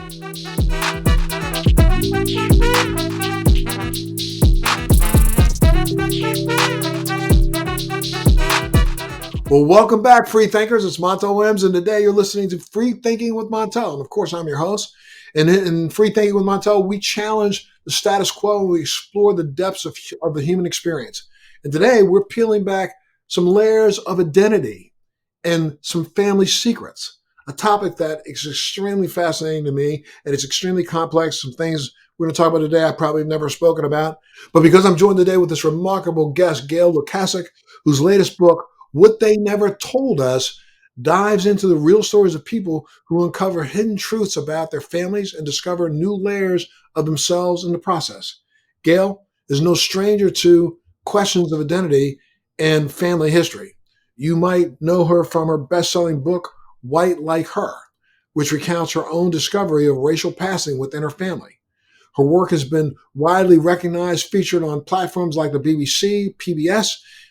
Well, welcome back, free thinkers. It's Montel Williams, and today you're listening to Free Thinking with Montel. And of course, I'm your host. And in Free Thinking with Montel, we challenge the status quo and we explore the depths of the human experience. And today we're peeling back some layers of identity and some family secrets, a topic that is extremely fascinating to me, and it's extremely complex. Some things we're going to talk about today I probably have never spoken about. But because I'm joined today with this remarkable guest, Gail Lukasik, whose latest book, What They Never Told Us, dives into the real stories of people who uncover hidden truths about their families and discover new layers of themselves in the process. Gail is no stranger to questions of identity and family history. You might know her from her best-selling book, White Like Her, which recounts her own discovery of racial passing within her family. Her work has been widely recognized, featured on platforms like the BBC, PBS,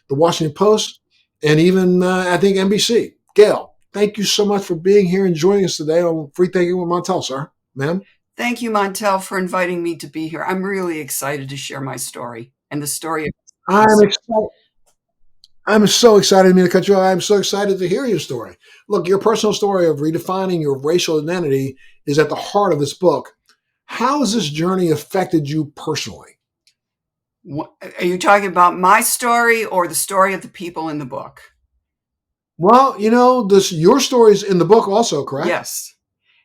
the Washington Post, and even, I think, NBC. Gail, thank you so much for being here and joining us today on Free Thinking with Montel, sir. Ma'am? Thank you, Montel, for inviting me to be here. I'm really excited to share my story and the story of... I'm so excited to cut you off. I'm so excited to hear your story. Look, your personal story of redefining your racial identity is at the heart of this book. How has this journey affected you personally? Are you talking about my story or the story of the people in the book? Well, your story is in the book also, correct? Yes.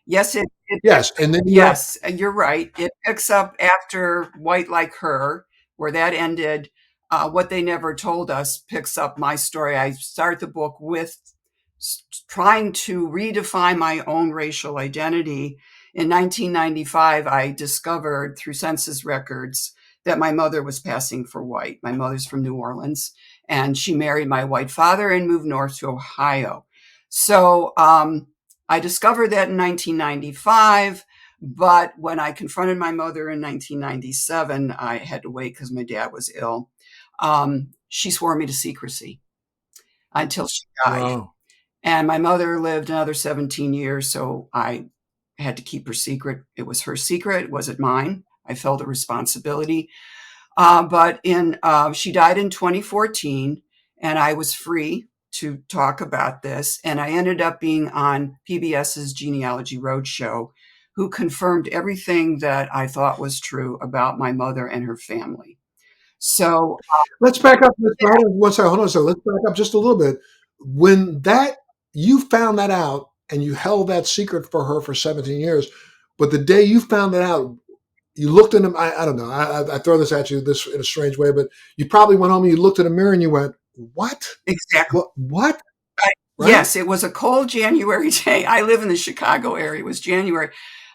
Yes, and then yes, you're right. It picks up after White Like Her, where that ended. What They Never Told Us picks up my story. I start the book with trying to redefine my own racial identity. In 1995, I discovered through census records that my mother was passing for white. My mother's from New Orleans, and she married my white father and moved north to Ohio. So I discovered that in 1995, but when I confronted my mother in 1997, I had to wait because my dad was ill. She swore me to secrecy until she died. Wow. And my mother lived another 17 years, so I had to keep her secret. It was her secret. It wasn't mine. I felt a responsibility. But she died in 2014, and I was free to talk about this. And I ended up being on PBS's Genealogy Roadshow, who confirmed everything that I thought was true about my mother and her family. So let's back up. Hold on a second. Let's back up just a little bit. When you found that out and you held that secret for her for 17 years, but the day you found that out, you looked in them. I don't know. I throw this at you this in a strange way, but you probably went home and you looked in the mirror and you went, "What? Exactly. What?" Right? Yes, it was a cold January day. I live in the Chicago area. It was January.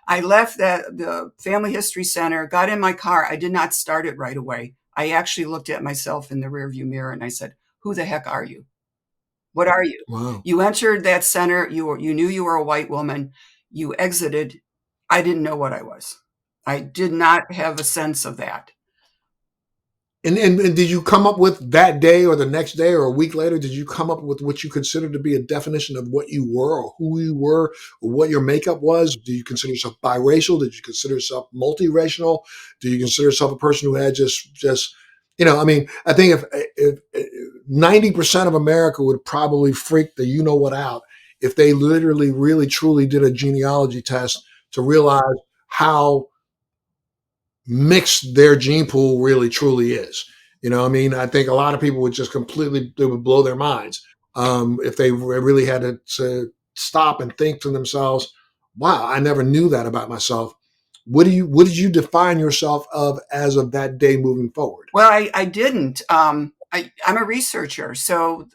I left the Family History Center, got in my car. I did not start it right away. I actually looked at myself in the rearview mirror and I said, "Who the heck are you? What are you?" Wow. You entered that center. You knew you were a white woman. You exited. I didn't know what I was. I did not have a sense of that. And did you come up with that day or the next day or a week later, did you come up with what you consider to be a definition of what you were or who you were or what your makeup was? Do you consider yourself biracial? Did you consider yourself multiracial? Do you consider yourself a person who had just I think if 90% of America would probably freak the you-know-what out if they literally, really, truly did a genealogy test to realize how mixed their gene pool really truly is. I think a lot of people would just it would blow their minds if they really had to stop and think to themselves, wow, I never knew that about myself. What did you define yourself as of that day moving forward? Well, I didn't. I'm a researcher. So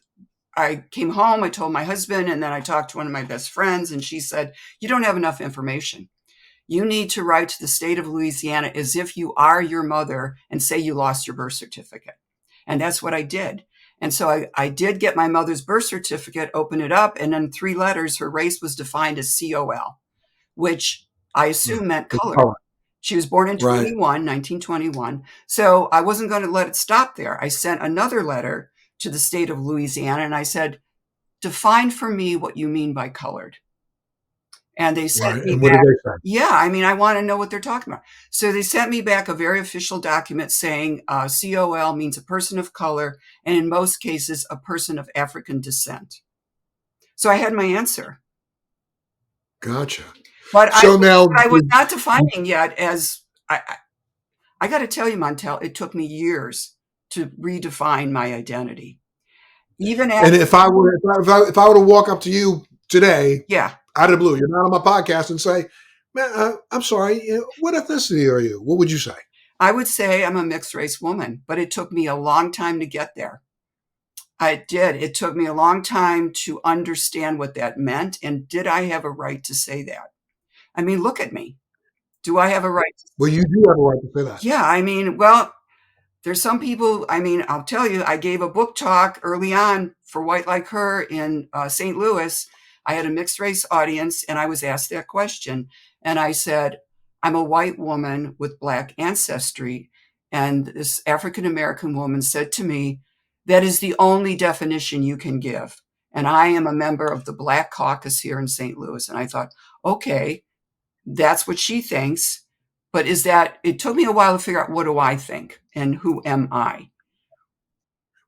I came home, I told my husband, and then I talked to one of my best friends, and she said, "You don't have enough information. You need to write to the state of Louisiana as if you are your mother and say you lost your birth certificate." And that's what I did. And so I did get my mother's birth certificate, open it up, and in 3 letters, her race was defined as COL, which I assume meant color. She was born in 1921. So I wasn't going to let it stop there. I sent another letter to the state of Louisiana, and I said, "Define for me what you mean by colored." And they sent Right. me And what did back. they say? Yeah, I mean, I want to know what they're talking about. So they sent me back a very official document saying COL means a person of color, and in most cases, a person of African descent. So I had my answer. Gotcha. But So now, I was not defining yet as I got to tell you, Montel, it took me years to redefine my identity. Even and after, if I were to walk up to you today, yeah, out of the blue, you're not on my podcast, and say, "Man, I'm sorry, what ethnicity are you?" What would you say? I would say I'm a mixed race woman, but it took me a long time to get there. I did. It took me a long time to understand what that meant. And did I have a right to say that? I mean, look at me. Do I have a right? Well, you do have a right to say that. Yeah. I mean, well, there's some people, I mean, I'll tell you, I gave a book talk early on for White Like Her in St. Louis. I had a mixed race audience and I was asked that question. And I said, I'm a white woman with Black ancestry. And this African American woman said to me, that is the only definition you can give. And I am a member of the Black Caucus here in St. Louis. And I thought, okay, that's what she thinks. But it took me a while to figure out what do I think and who am I?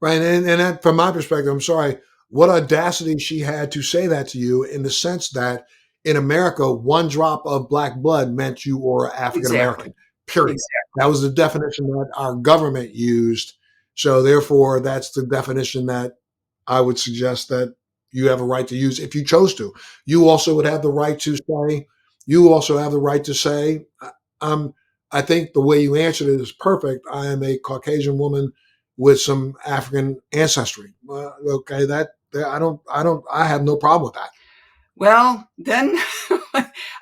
Right. And that, from my perspective, I'm sorry, what audacity she had to say that to you, in the sense that in America, one drop of black blood meant you were African Exactly. American, period. Exactly. That was the definition that our government used. So therefore, that's the definition that I would suggest that you have a right to use if you chose to. You also would have the right to say, you also have the right to say, I'm, I think the way you answered it is perfect. I am a Caucasian woman with some African ancestry. Okay, I have no problem with that. Well, then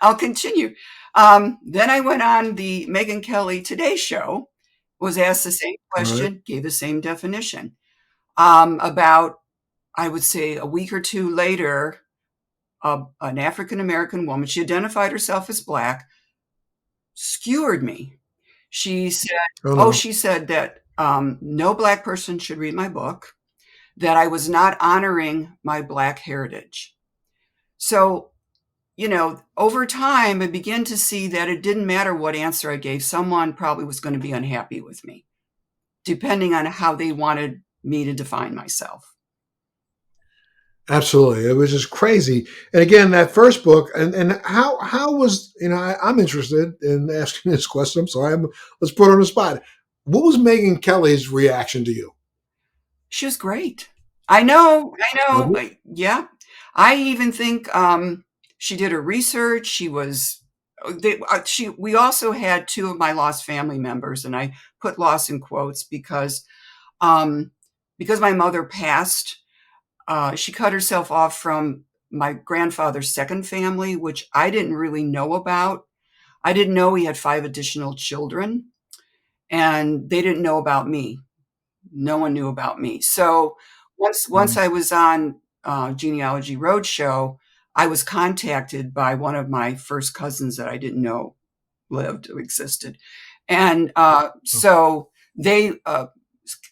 I'll continue. Then I went on the Megyn Kelly Today Show, was asked the same All right. question, gave the same definition. About, I would say, a week or two later, an African American woman, she identified herself as Black, skewered me. She said, Oh oh, no. she said that no Black person should read my book, that I was not honoring my Black heritage. So, over time, I began to see that it didn't matter what answer I gave. Someone probably was going to be unhappy with me, depending on how they wanted me to define myself. Absolutely. It was just crazy. And again, that first book, and how was, I'm interested in asking this question. I'm sorry. Let's put her on the spot. What was Megyn Kelly's reaction to you? She was great. I know, Was it? yeah. I even think she did her research. We also had two of my lost family members, and I put lost in quotes um, because my mother passed. She cut herself off from my grandfather's second family, which I didn't really know about. I didn't know he had five additional children, and they didn't know about me. No one knew about me. So once Mm. I was on Genealogy Roadshow, I was contacted by one of my first cousins that I didn't know lived or existed, and so they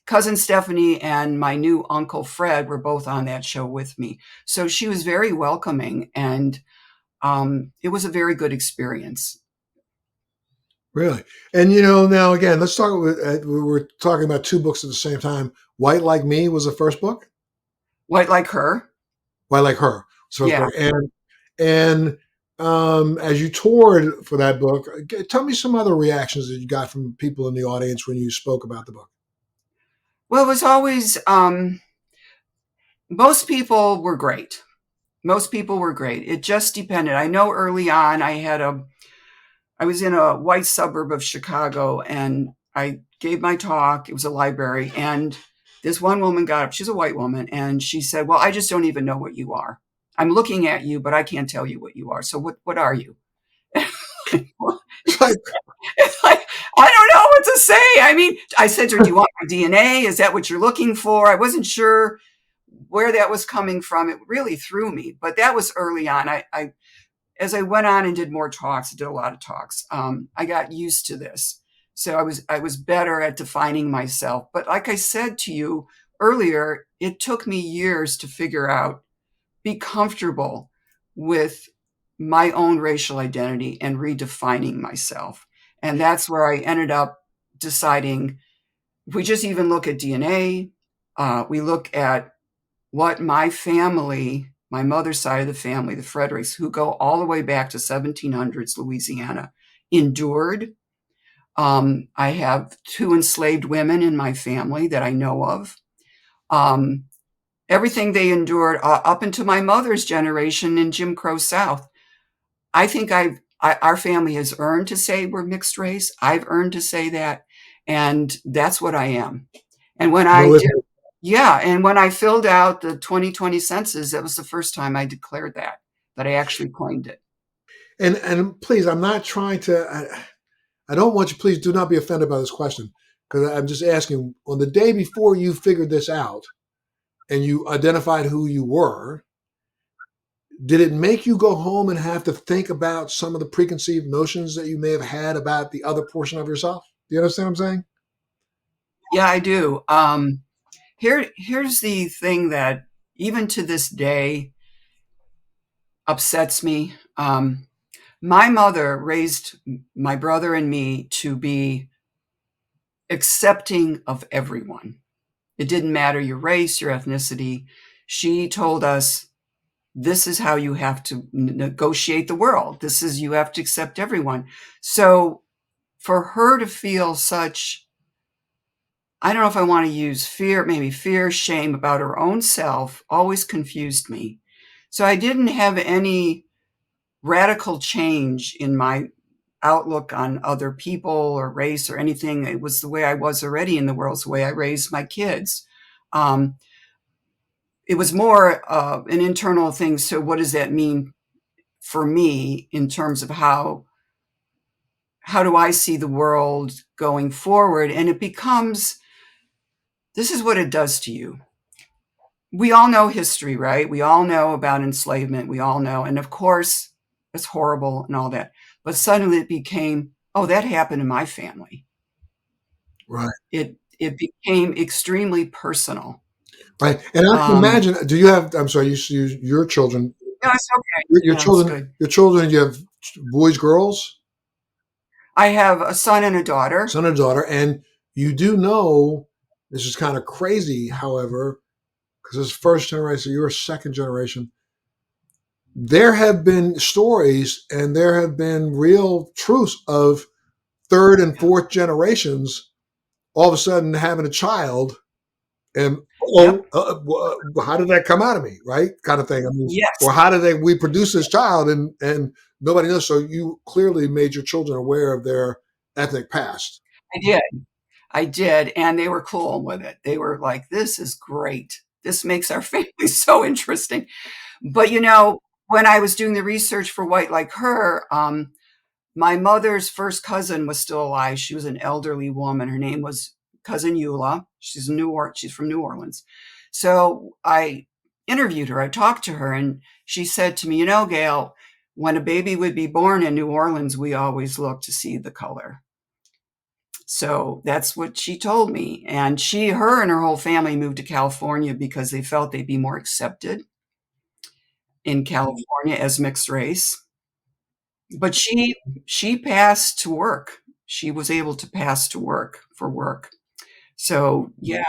cousin Stephanie and my new uncle Fred were both on that show with me. So she was very welcoming, and it was a very good experience. Really? And now again, let's talk. We were talking about two books at the same time. White Like Me was the first book. White Like Her, White Like Her was the first yeah. book. And as you toured for that book, tell me some other reactions that you got from people in the audience when you spoke about the book. Well, it was always most people were great. Most people were great. It just depended. I know early on I was in a white suburb of Chicago and I gave my talk. It was a library, and this one woman got up. She's a white woman, and she said, "Well, I just don't even know what you are. I'm looking at you, but I can't tell you what you are. So what are you?" It's like, It's like, I don't know what to say. I mean, I said to her, "Do you want my DNA? Is that what you're looking for?" I wasn't sure where that was coming from. It really threw me, but that was early on. As I went on and did more talks, I did a lot of talks. I got used to this, so I was better at defining myself. But like I said to you earlier, it took me years to figure out, be comfortable with my own racial identity and redefining myself. And that's where I ended up deciding, if we just even look at DNA, we look at what my family, my mother's side of the family, the Fredericks, who go all the way back to 1700s Louisiana, endured. I have two enslaved women in my family that I know of. Um, Everything they endured up into my mother's generation in Jim Crow South. I think our family has earned to say we're mixed race. I've earned to say that, and that's what I am. And when I No, did, listen, yeah, and when I filled out the 2020 census, that was the first time I declared that I actually coined it. and please, I'm not trying to. I don't want you. Please do not be offended by this question because I'm just asking. On the day before you figured this out and you identified who you were, did it make you go home and have to think about some of the preconceived notions that you may have had about the other portion of yourself? Do you understand what I'm saying? Yeah, I do. Here's the thing that even to this day upsets me. My mother raised my brother and me to be accepting of everyone. It didn't matter your race, your ethnicity. She told us, this is how you have to negotiate the world. This is, you have to accept everyone. So for her to feel such, I don't know if I want to use fear, maybe fear, shame about her own self, always confused me. So I didn't have any radical change in my outlook on other people or race or anything. It was the way I was already in the world, it's the way I raised my kids. Um, it was more an internal thing. So what does that mean for me in terms of how do I see the world going forward? And it becomes, this is what it does to you. We all know history, right? We all know about enslavement. We all know. And of course, it's horrible and all that. But suddenly it became, oh, that happened in my family. Right, It became extremely personal. right. And I can Um, imagine. Do you have? I'm sorry. Your children. no, it's okay. Your No, it's children. good. Your children. You have boys, girls, I have a son and a daughter. son and daughter, and you do know this is kind of crazy. However, because this is first generation, you're second generation. There have been stories and there have been real truths of third and Yeah. fourth generations all of a sudden having a child and Yep. how did that come out of me, right? Kind of thing. I mean, Yes. or how did we produce this child and nobody knows. So you clearly made your children aware of their ethnic past. I did. I did. And they were cool with it. They were like, this is great. This makes our family so interesting. But when I was doing the research for White Like Her, my mother's first cousin was still alive. She was an elderly woman. Her name was Cousin Eula. She's from New Orleans. So I interviewed her. I talked to her, and she said to me, Gail, when a baby would be born in New Orleans, we always look to see the color. So that's what she told me. And her and her whole family moved to California because they felt they'd be more accepted in California as mixed race. But she passed to work. She was able to pass to work for work. So yeah.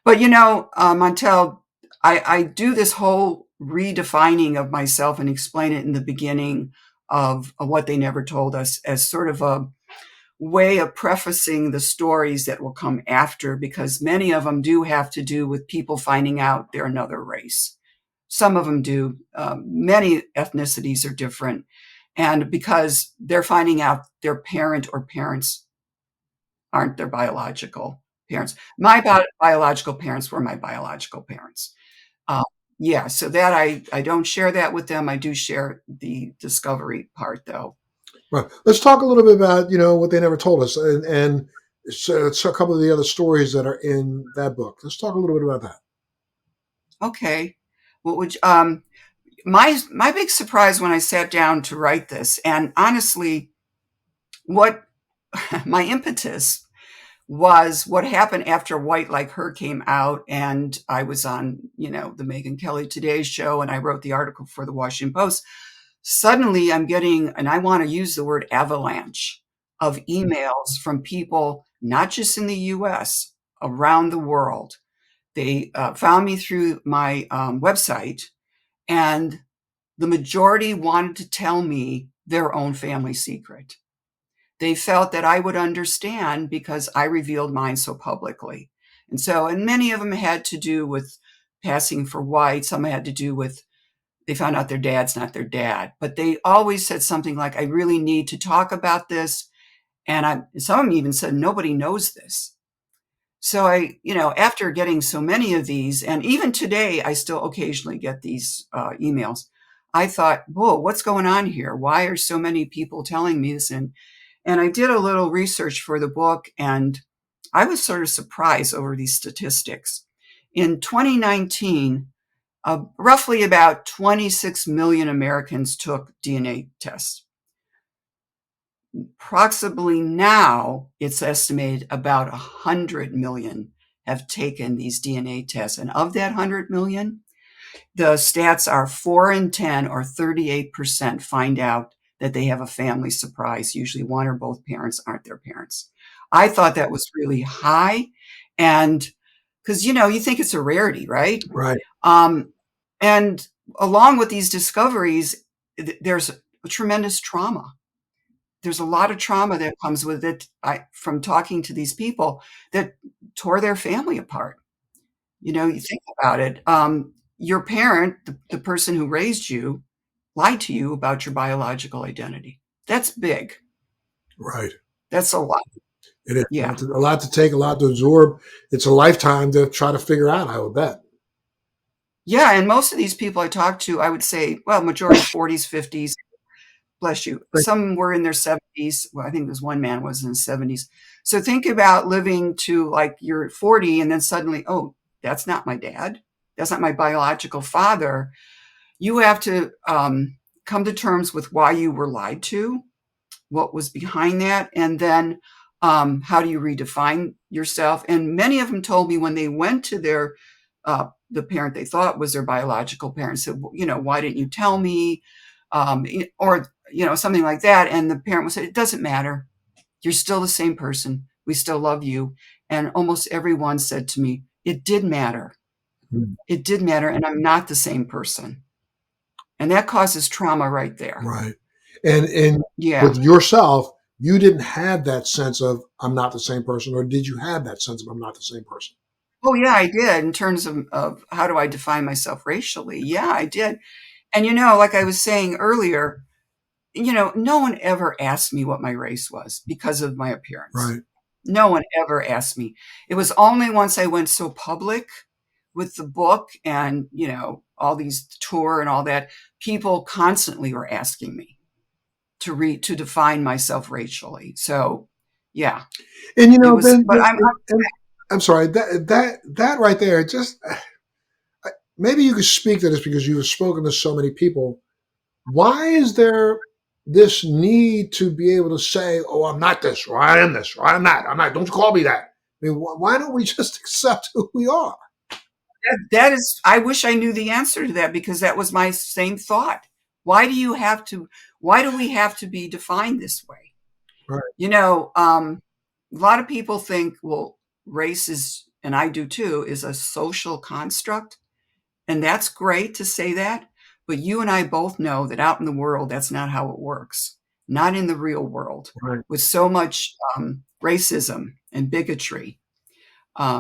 But Montel, I do this whole redefining of myself and explain it in the beginning of what they never told us as sort of a way of prefacing the stories that will come after, because many of them do have to do with people finding out they're another race. Some of them do. Many ethnicities are different. And because they're finding out their parent or parents aren't their biological parents. My biological parents were my biological parents. Uh, yeah, so that I don't share that with them. I do share the discovery part, though. Right. Let's talk a little bit about what they never told us, and so a couple of the other stories that are in that book. Let's talk a little bit about that. Okay. What would my big surprise when I sat down to write this, and honestly, what my impetus was what happened after White Like Her came out, and I was on, the Megyn Kelly Today Show, and I wrote the article for the Washington Post. suddenly I'm getting, and I want to use the word avalanche of emails from people, not just in the US, around the world. They found me through my website, and the majority wanted to tell me their own family secret. They felt that I would understand because I revealed mine so publicly. And many of them had to do with passing for white. Some had to do with they found out their dad's not their dad. But they always said something like, I really need to talk about this. And some of them even said, nobody knows this. So after getting so many of these, and even today, I still occasionally get these emails. I thought, whoa, what's going on here? Why are so many people telling me this? And I did a little research for the book, and I was sort of surprised over these statistics. In 2019, roughly about 26 million Americans took DNA tests. Approximately now, it's estimated about 100 million have taken these DNA tests. And of that 100 million, the stats are 4 in 10 or 38% find out that they have a family surprise. Usually one or both parents aren't their parents. I thought that was really high. And because, you think it's a rarity, right? Right. And along with these discoveries, there's a tremendous trauma. There's a lot of trauma that comes with it from talking to these people that tore their family apart. You think about it. Your parent, the person who raised you, lied to you about your biological identity. That's big. Right. That's a lot. It is Yeah. a lot to take, a lot to absorb. It's a lifetime to try to figure out, I would bet. Yeah. And most of these people I talked to, I would say, well, majority 40s, 50s, bless you. Some were in their 70s. Well, I think there's one man was in his 70s. So think about living to like you're 40 and then suddenly, oh, that's not my dad. That's not my biological father. You have to come to terms with why you were lied to, what was behind that, and then how do you redefine yourself? And many of them told me when they went to the parent they thought was their biological parent, said, why didn't you tell me? Or something like that. And the parent would say, it doesn't matter. You're still the same person. We still love you. And almost everyone said to me, it did matter. Mm. It did matter. And I'm not the same person. And that causes trauma right there. Right. And Yeah. with yourself, you didn't have that sense of I'm not the same person, or did you have that sense of I'm not the same person? Oh, yeah, I did. In terms of how do I define myself racially? Yeah, I did. And, like I was saying earlier, no one ever asked me what my race was because of my appearance. Right. No one ever asked me. It was only once I went so public with the book and, all these tour and all that, people constantly were asking me to define myself racially. So, yeah, And it was, then, but and I'm sorry, that right there, just maybe you could speak to this because you've spoken to so many people. Why is there this need to be able to say, "Oh, I'm not this," or "I am this," or "I'm not"? I'm not. Don't you call me that? I mean, why don't we just accept who we are? that is, I wish I knew the answer to that because that was my same thought. Why do we have to be defined this way? Right. A lot of people think, well, race is, and I do too, is a social construct. And that's great to say that. But you and I both know that out in the world, that's not how it works. Not in the real world Right. with so much racism and bigotry.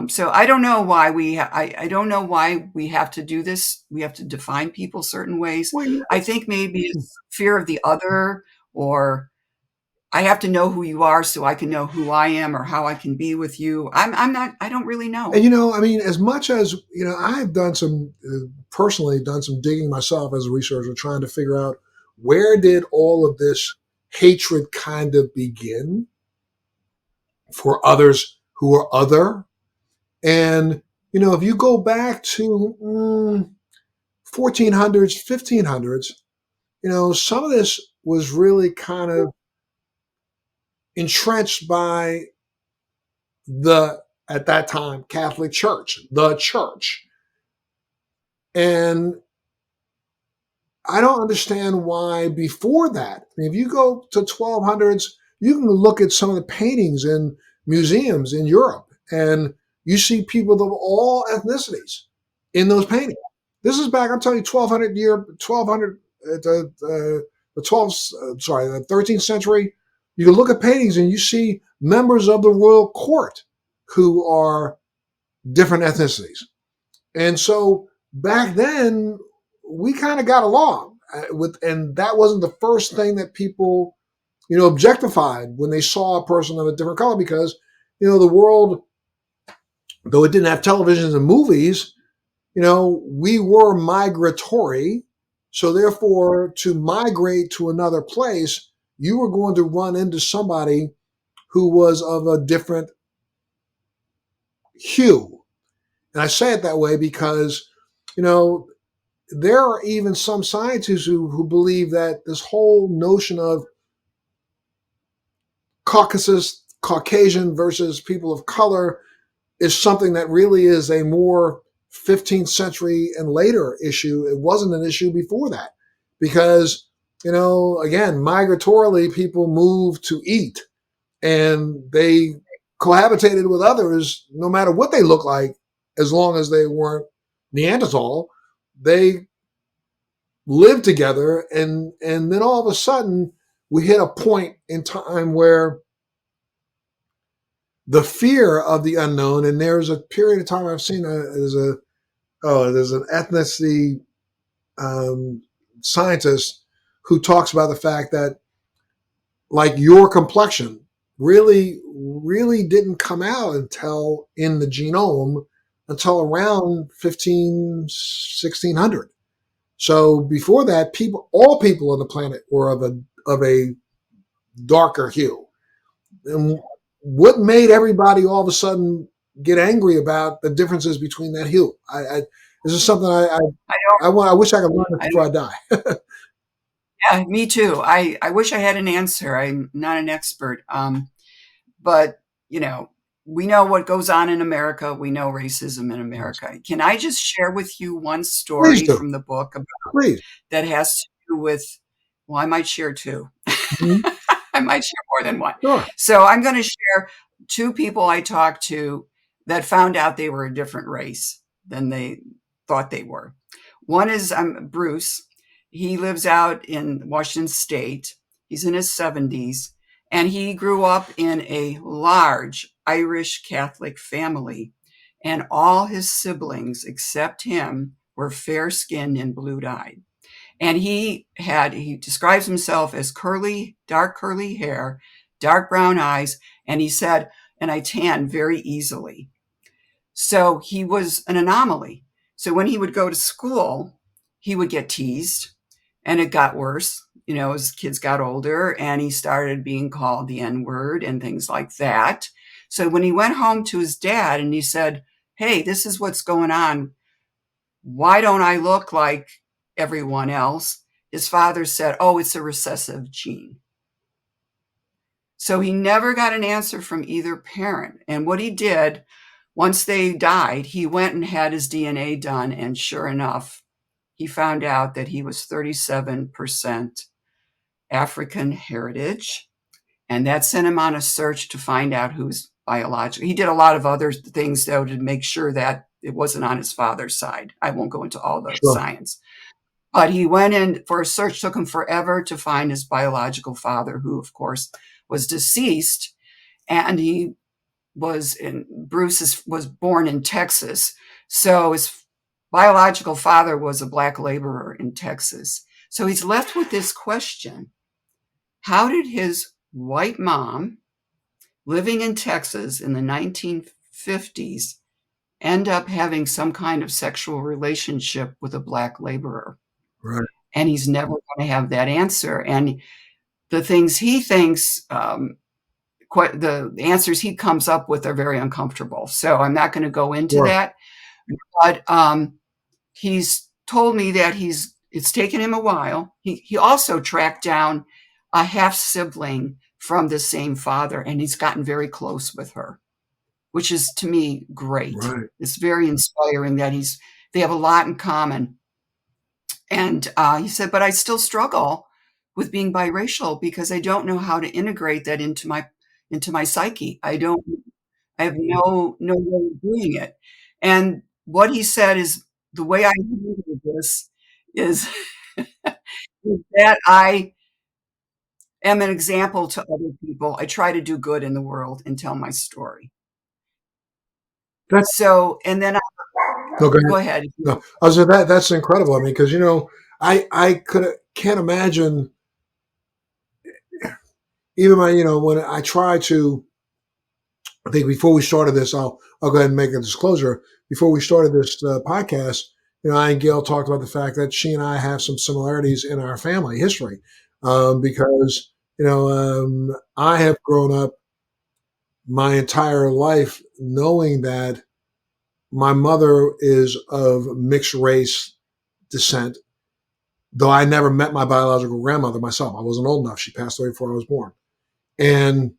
So I don't know why I don't know why we have to do this. We have to define people certain ways. Well, I think maybe it's fear of the other, or I have to know who you are so I can know who I am or how I can be with you. I'm not. I don't really know. and I mean, as much as I've done some personally done some digging myself as a researcher, trying to figure out where did all of this hatred kind of begin for others who are other. And if you go back to 1400s, 1500s, some of this was really kind of entrenched by the at that time Catholic Church, the church. And I don't understand why before that. I mean, if you go to 1200s, you can look at some of the paintings in museums in Europe, and you see people of all ethnicities in those paintings. This is back, I'm telling you, 1200, the 12th, sorry, the 13th century. You can look at paintings and you see members of the royal court who are different ethnicities. And so back then, we kind of got along and that wasn't the first thing that people, objectified when they saw a person of a different color because, the world, though it didn't have televisions and movies, we were migratory. So therefore, to migrate to another place, you were going to run into somebody who was of a different hue. And I say it that way because, you know, there are even some scientists who believe that this whole notion of Caucasian versus people of color is something that really is a more 15th century and later issue. It wasn't an issue before that because, again, migratorily, people moved to eat and they cohabitated with others no matter what they look like, as long as they weren't Neanderthal. They lived together, and then all of a sudden we hit a point in time where the fear of the unknown, and there's a period of time I've seen there's an ethnicity um, scientist who talks about the fact that, like, your complexion really didn't come out until in the genome until around 1600. So before that, all people on the planet were of a darker hue. And what made everybody all of a sudden get angry about the differences between that hue? This is something I don't, I wish I could learn it I before don't, I die. yeah, me too. I wish I had an answer. I'm not an expert. But, you know, we know what goes on in America. We know racism in America. Can I just share with you one Please story do. from the book about, Please. that has to do with, well, I might share two. Mhm. I might share more than one. Sure. So I'm going to share two people I talked to that found out they were a different race than they thought they were. One is Bruce. He lives out in Washington State. He's in his 70s, and he grew up in a large Irish Catholic family. And all his siblings, except him, were fair skinned and blue eyed. And he describes himself as dark curly hair, dark brown eyes, and he said, and I tan very easily. So he was an anomaly. So when he would go to school, he would get teased, and it got worse. You know, as kids got older, and he started being called the N word and things like that. So when he went home to his dad and he said, "Hey, this is what's going on. Why don't I look like everyone else?" His father said, "Oh, it's a recessive gene." So he never got an answer from either parent. And what he did, once they died, he went and had his DNA done. And sure enough, he found out that he was 37% African heritage. And that sent him on a search to find out who's biological. He did a lot of other things, though, to make sure that it wasn't on his father's side. I won't go into all the Sure. science. But he went in for a search, took him forever to find his biological father, who, of course, was deceased. And Bruce was born in Texas. So his biological father was a black laborer in Texas. So he's left with this question: how did his white mom, living in Texas in the 1950s, end up having some kind of sexual relationship with a black laborer? Right. And he's never going to have that answer. And the things he thinks, the answers he comes up with are very uncomfortable. So I'm not going to go into Sure. that. But he's told me that it's taken him a while. He also tracked down a half sibling from the same father, and he's gotten very close with her, which is to me great. Right. It's very inspiring that they have a lot in common. And he said, but I still struggle with being biracial because I don't know how to integrate that into my psyche. I have no way of doing it. And what he said is the way I handle this is, is that I am an example to other people. I try to do good in the world and tell my story. That, So, and then no, go go ahead. ahead. No, I was that's incredible. I mean, because I can't imagine even when I try to. I think before we started this, I'll go ahead and make a disclosure. Before we started this podcast, I and Gail talked about the fact that she and I have some similarities in our family history, because I have grown up my entire life knowing that my mother is of mixed race descent, though I never met my biological grandmother myself. I wasn't old enough. She passed away before I was born. And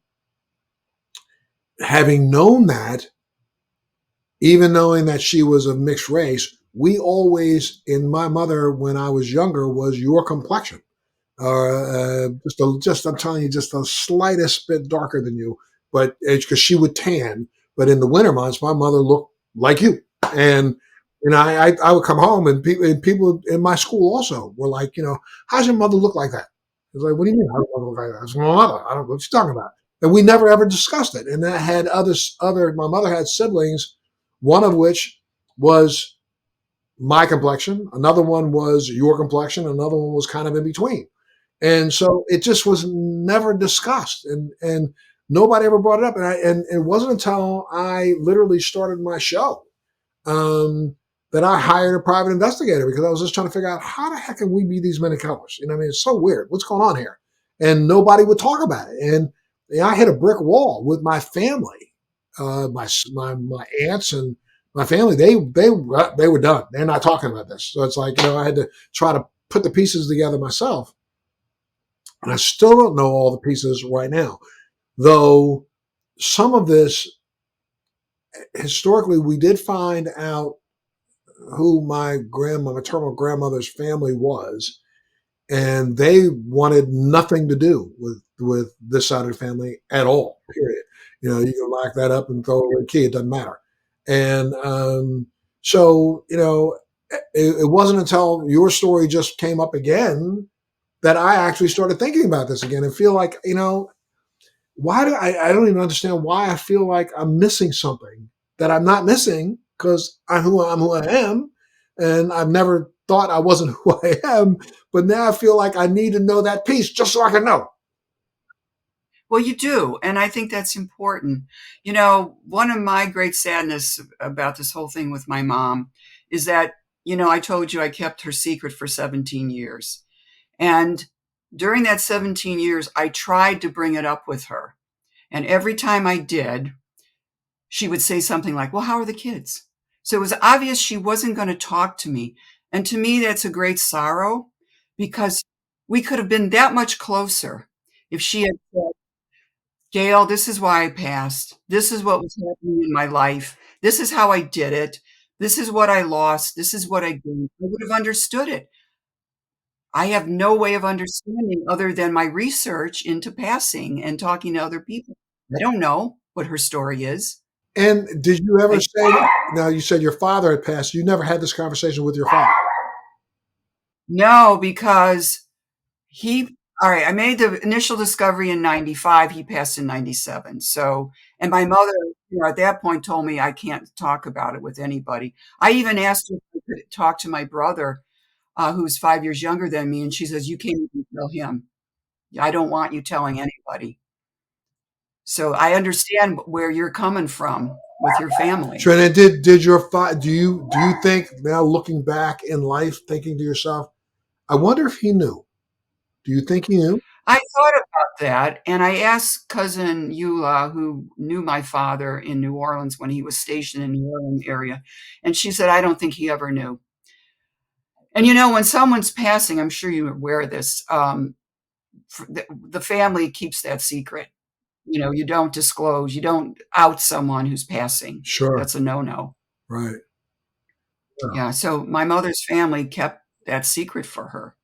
having known that, even knowing that she was of mixed race, we always, in my mother, when I was younger, was your complexion. Just I'm telling you, just the slightest bit darker than you, but because she would tan. But in the winter months, my mother looked like you, and I would come home, and people in my school also were like, how's your mother look like that? I was like, what do you mean? How does mother look like that? It's my mother. I don't know what you're talking about. And we never ever discussed it. And that had my mother had siblings, one of which was my complexion, another one was your complexion, another one was kind of in between. And so it just was never discussed, and nobody ever brought it up. And it wasn't until I literally started my show, that I hired a private investigator, because I was just trying to figure out how the heck can we be these many colors? I mean, it's so weird. What's going on here? And nobody would talk about it. And I hit a brick wall with my family, my aunts and my family. They were done. They're not talking about this. So it's like I had to try to put the pieces together myself. And I still don't know all the pieces right now, though some of this, historically, we did find out who my maternal grandmother's family was, and they wanted nothing to do with this side of the family at all. Period. You can lock that up and throw away the key; it doesn't matter. And so, it wasn't until your story just came up again that I actually started thinking about this again and feel like, why do I don't even understand why I feel like I'm missing something that I'm not missing, because I'm who I am, and I've never thought I wasn't who I am, but now I feel like I need to know that piece just so I can know. Well, you do, and I think that's important. One of my great sadness about this whole thing with my mom is that, I told you I kept her secret for 17 years. And during that 17 years, I tried to bring it up with her. And every time I did, she would say something like, well, how are the kids? So it was obvious she wasn't going to talk to me. And to me, that's a great sorrow, because we could have been that much closer if she had said, Gail, this is why I passed. This is what was happening in my life. This is how I did it. This is what I lost. This is what I gained. I would have understood it. I have no way of understanding other than my research into passing and talking to other people. I don't know what her story is. And did you ever I say, now you said your father had passed, you never had this conversation with your father? No, because he all right, I made the initial discovery in 95, he passed in 97. So, and my mother, at that point told me I can't talk about it with anybody. I even asked her if I could talk to my brother, who's 5 years younger than me, and she says, "You can't even tell him. I don't want you telling anybody." So I understand where you're coming from with your family. Sure. And did your father? Do you think, now looking back in life, thinking to yourself, I wonder if he knew? Do you think he knew? I thought about that, and I asked cousin Eula, who knew my father in New Orleans when he was stationed in the New Orleans area, and she said, "I don't think he ever knew." And when someone's passing, I'm sure you're aware of this, the family keeps that secret. You don't disclose, you don't out someone who's passing. Sure. That's a no-no. Right. Yeah. Yeah, so my mother's family kept that secret for her.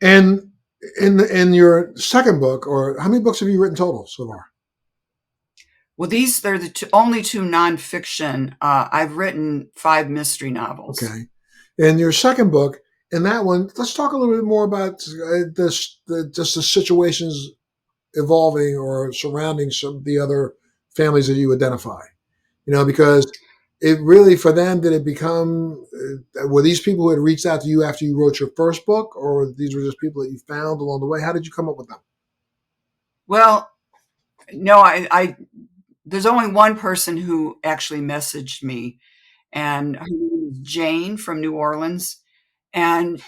And in your second book, or how many books have you written total so far? Well, they're the only two nonfiction. I've written 5 mystery novels. Okay. And your second book, in that one, let's talk a little bit more about just the situations evolving or surrounding some of the other families that you identify. Because it really, for them, did it become, were these people who had reached out to you after you wrote your first book, or these were just people that you found along the way? How did you come up with them? Well, no, I there's only one person who actually messaged me, and her name is Jane from New Orleans, and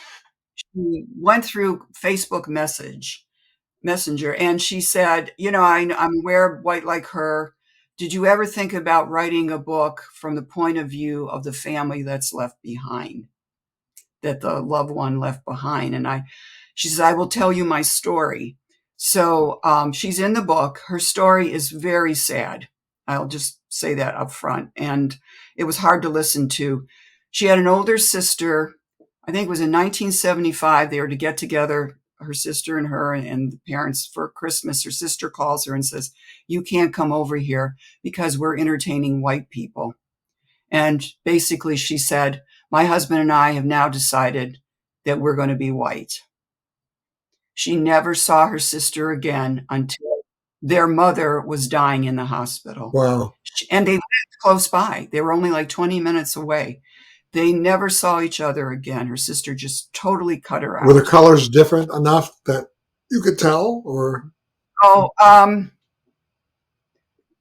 she went through Facebook Messenger, and she said, I'm aware of White Like Her. Did you ever think about writing a book from the point of view of the family that's left behind, that the loved one left behind? And she says, I will tell you my story. So she's in the book. Her story is very sad. I'll just say that up front. And it was hard to listen to. She had an older sister. I think it was in 1975. They were to get together, her sister and her and the parents, for Christmas. Her sister calls her and says, you can't come over here because we're entertaining white people. And basically she said, my husband and I have now decided that we're going to be white. She never saw her sister again until their mother was dying in the hospital. Wow. And they lived close by. They were only like 20 minutes away. They never saw each other again. Her sister just totally cut her out. Were the colors different enough that you could tell, or? Oh,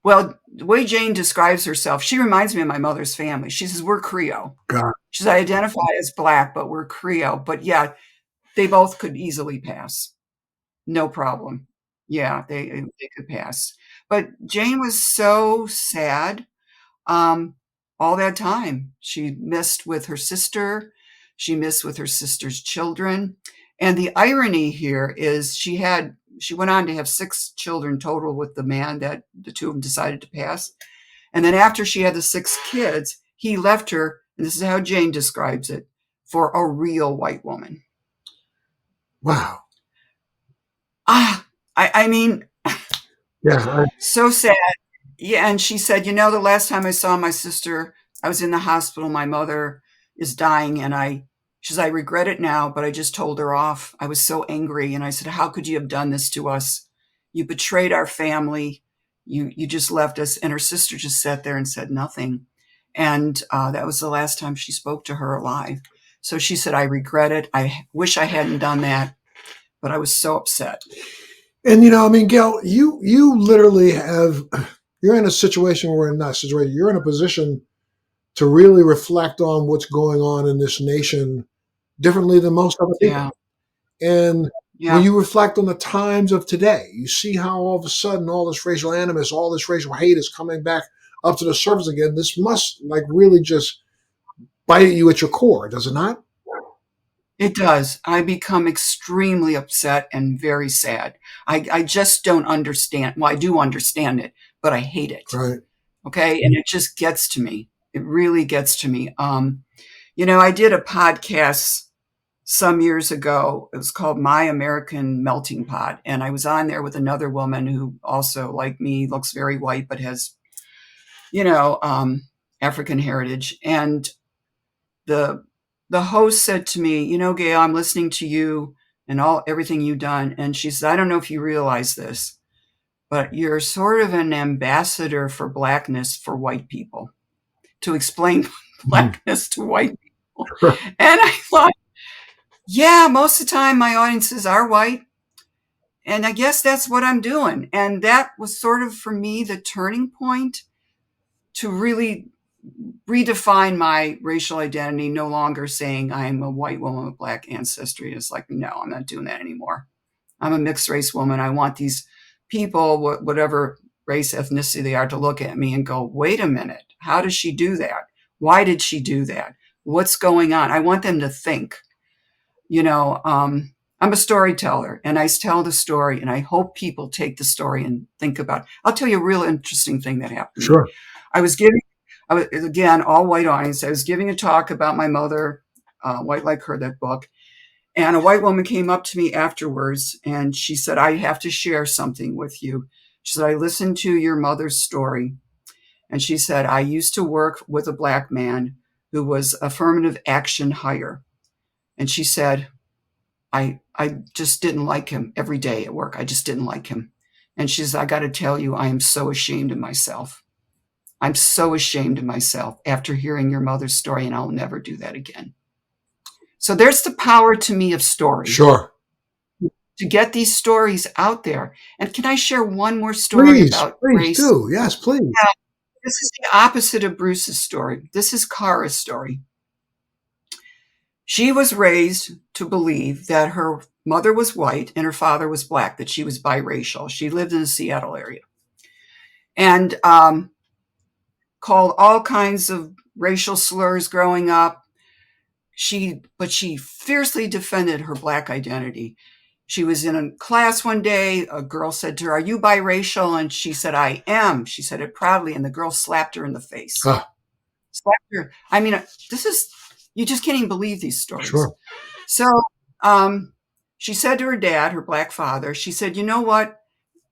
well, the way Jane describes herself, she reminds me of my mother's family. She says, we're Creole. God. She says, I identify as Black, but we're Creole. But yeah, they both could easily pass. No problem. Yeah, they could pass. But Jane was so sad. All that time. She missed with her sister. She missed with her sister's children. And the irony here is she went on to have 6 children total with the man that the two of them decided to pass. And then after she had the 6 kids, he left her, and this is how Jane describes it, for a real white woman. Wow. I mean, yeah, so sad. Yeah, and she said, the last time I saw my sister, I was in the hospital. My mother is dying, and she says, I regret it now, but I just told her off. I was so angry, and I said, how could you have done this to us? You betrayed our family. You just left us. And her sister just sat there and said nothing. And that was the last time she spoke to her alive. So she said, I regret it. I wish I hadn't done that, but I was so upset. And Gail, you literally you're in a situation where you're in a position to really reflect on what's going on in this nation differently than most other people. Yeah. And Yeah. when you reflect on the times of today, you see how all of a sudden all this racial animus, all this racial hate is coming back up to the surface again. This must really just bite at you at your core, does it not? It does. I become extremely upset and very sad. I just don't understand. Well, I do understand it, but I hate it. Right. Okay. And it just gets to me. It really gets to me. I did a podcast some years ago. It was called My American Melting Pot. And I was on there with another woman who also, like me, looks very white, but has, African heritage. And the host said to me, Gail, I'm listening to you and everything you've done. And she said, I don't know if you realize this, but you're sort of an ambassador for Blackness for white people, to explain Blackness to white people. And I thought, yeah, most of the time my audiences are white. And I guess that's what I'm doing. And that was sort of, for me, the turning point to really redefine my racial identity, no longer saying I'm a white woman with Black ancestry. It's like, no, I'm not doing that anymore. I'm a mixed race woman. I want these people, whatever race, ethnicity they are, to look at me and go, wait a minute, how does she do that? Why did she do that? What's going on? I want them to think. I'm a storyteller, and I tell the story, and I hope people take the story and think about it. I'll tell you a real interesting thing that happened. Sure. I was, again, all white audience. I was giving a talk about my mother White Like Her, that book. And a white woman came up to me afterwards and she said, I have to share something with you. She said, I listened to your mother's story. And she said, I used to work with a black man who was affirmative action hire. And she said, I just didn't like him every day at work. I just didn't like him. And she says, I got to tell you, I am so ashamed of myself. I'm so ashamed of myself after hearing your mother's story, and I'll never do that again. So there's the power to me of story. Sure. To get these stories out there. And can I share one more story about Please race? do. Yes, please. Yeah, this is the opposite of Bruce's story. This is Kara's story. She was raised to believe that her mother was white and her father was black, that she was biracial. She lived in the Seattle area. And called all kinds of racial slurs growing up. But she fiercely defended her black identity. She was in a class one day. A girl said to her, are you biracial? And she said, I am. She said it proudly. And the girl slapped her in the face. Slapped her. I mean, you just can't even believe these stories. Sure. So she said to her dad, her black father, she said, you know what?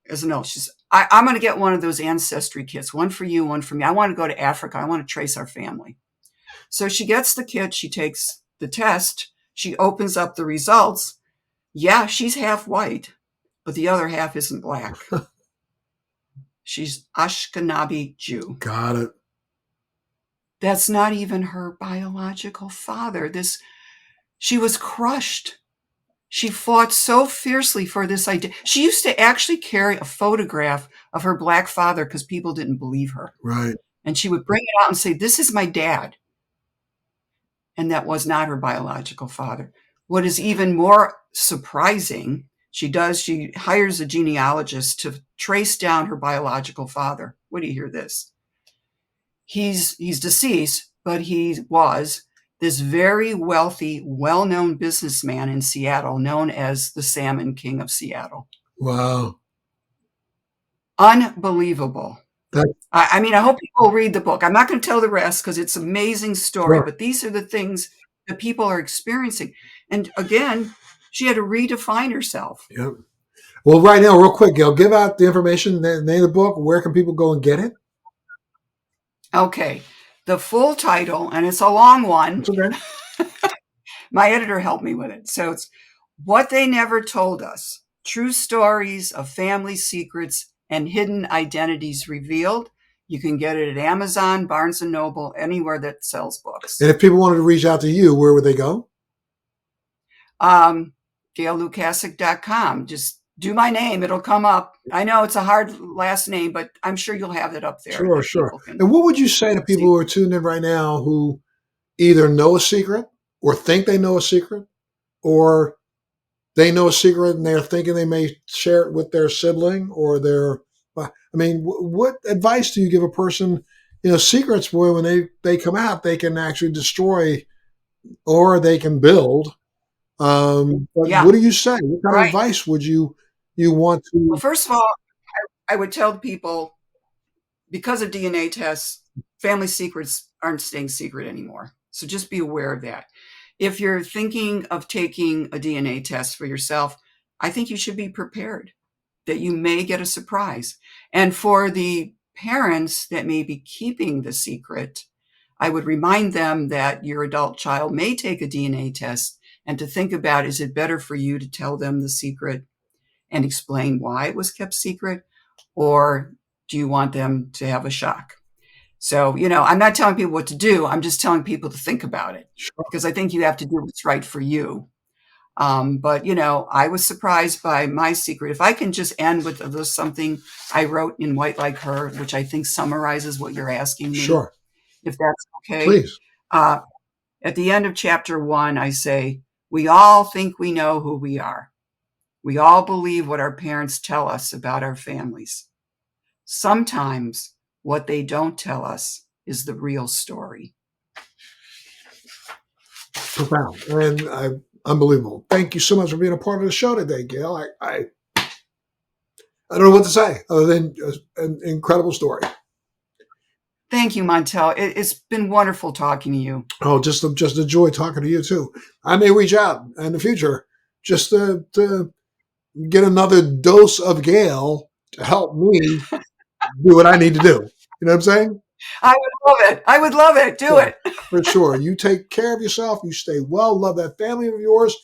She said, I'm going to get one of those ancestry kits, one for you, one for me. I want to go to Africa. I want to trace our family. So she gets the kit. She takes the test. She opens up the results. Yeah, she's half white, but the other half isn't black. She's Ashkenazi Jew. Got it. That's not even her biological father. She was crushed. She fought so fiercely for this idea. She used to actually carry a photograph of her black father because people didn't believe her. Right. And she would bring it out and say, this is my dad. And that was not her biological father. What is even more surprising, she hires a genealogist to trace down her biological father. What do you hear this? He's deceased, but he was this very wealthy, well-known businessman in Seattle, known as the Salmon King of Seattle. Wow. Unbelievable. I mean, I hope people read the book. I'm not going to tell the rest because it's an amazing story, Sure. But these are the things that people are experiencing. And again, she had to redefine herself. Yep. Well, right now, real quick, Gail, give out the information, the name of the book. Where can people go and get it? Okay. The full title, and it's a long one. It's okay. My editor helped me with it. So it's What They Never Told Us, True Stories of Family Secrets and Hidden Identities Revealed. You can get it at Amazon, Barnes & Noble, anywhere that sells books. And if people wanted to reach out to you, where would they go? GailLukasik.com. Just do my name. It'll come up. I know it's a hard last name, but I'm sure you'll have it up there. Sure. And what would you say to people who are tuned in right now who either know a secret or think they know a secret, or they know a secret and they're thinking they may share it with their sibling or what advice do you give a person? Secrets, boy, when they come out, they can actually destroy or they can build. What do you say? What kind of advice would you want to? Well, first of all, I would tell people, because of DNA tests, family secrets aren't staying secret anymore. So just be aware of that. If you're thinking of taking a DNA test for yourself, I think you should be prepared that you may get a surprise. And for the parents that may be keeping the secret, I would remind them that your adult child may take a DNA test and to think about, is it better for you to tell them the secret and explain why it was kept secret? Or do you want them to have a shock? So, I'm not telling people what to do. I'm just telling people to think about it, because I think you have to do what's right for you. But, I was surprised by my secret. If I can just end with something I wrote in White Like Her, which I think summarizes what you're asking me. Sure. If that's okay. Please. At the end of chapter 1, I say, we all think we know who we are. We all believe what our parents tell us about our families. Sometimes what they don't tell us is the real story. Profound and unbelievable. Thank you so much for being a part of the show today, Gail. I don't know what to say other than an incredible story. Thank you, Montel. It's been wonderful talking to you. Oh, just a joy talking to you too. I may reach out in the future just to get another dose of Gail to help me do what I need to do. You know what I'm saying? I would love it. I would love it. Do Yeah, it. for sure. You take care of yourself. You stay well. Love that family of yours.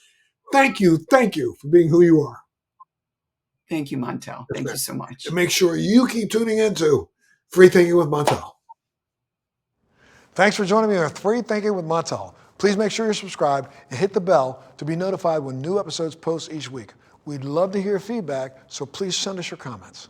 Thank you. Thank you for being who you are. Thank you, Montel. Yes, Thank ma'am. you so much. And make sure you keep tuning into Free Thinking with Montel. Thanks for joining me on Free Thinking with Montel. Please make sure you're subscribed and hit the bell to be notified when new episodes post each week. We'd love to hear feedback, so please send us your comments.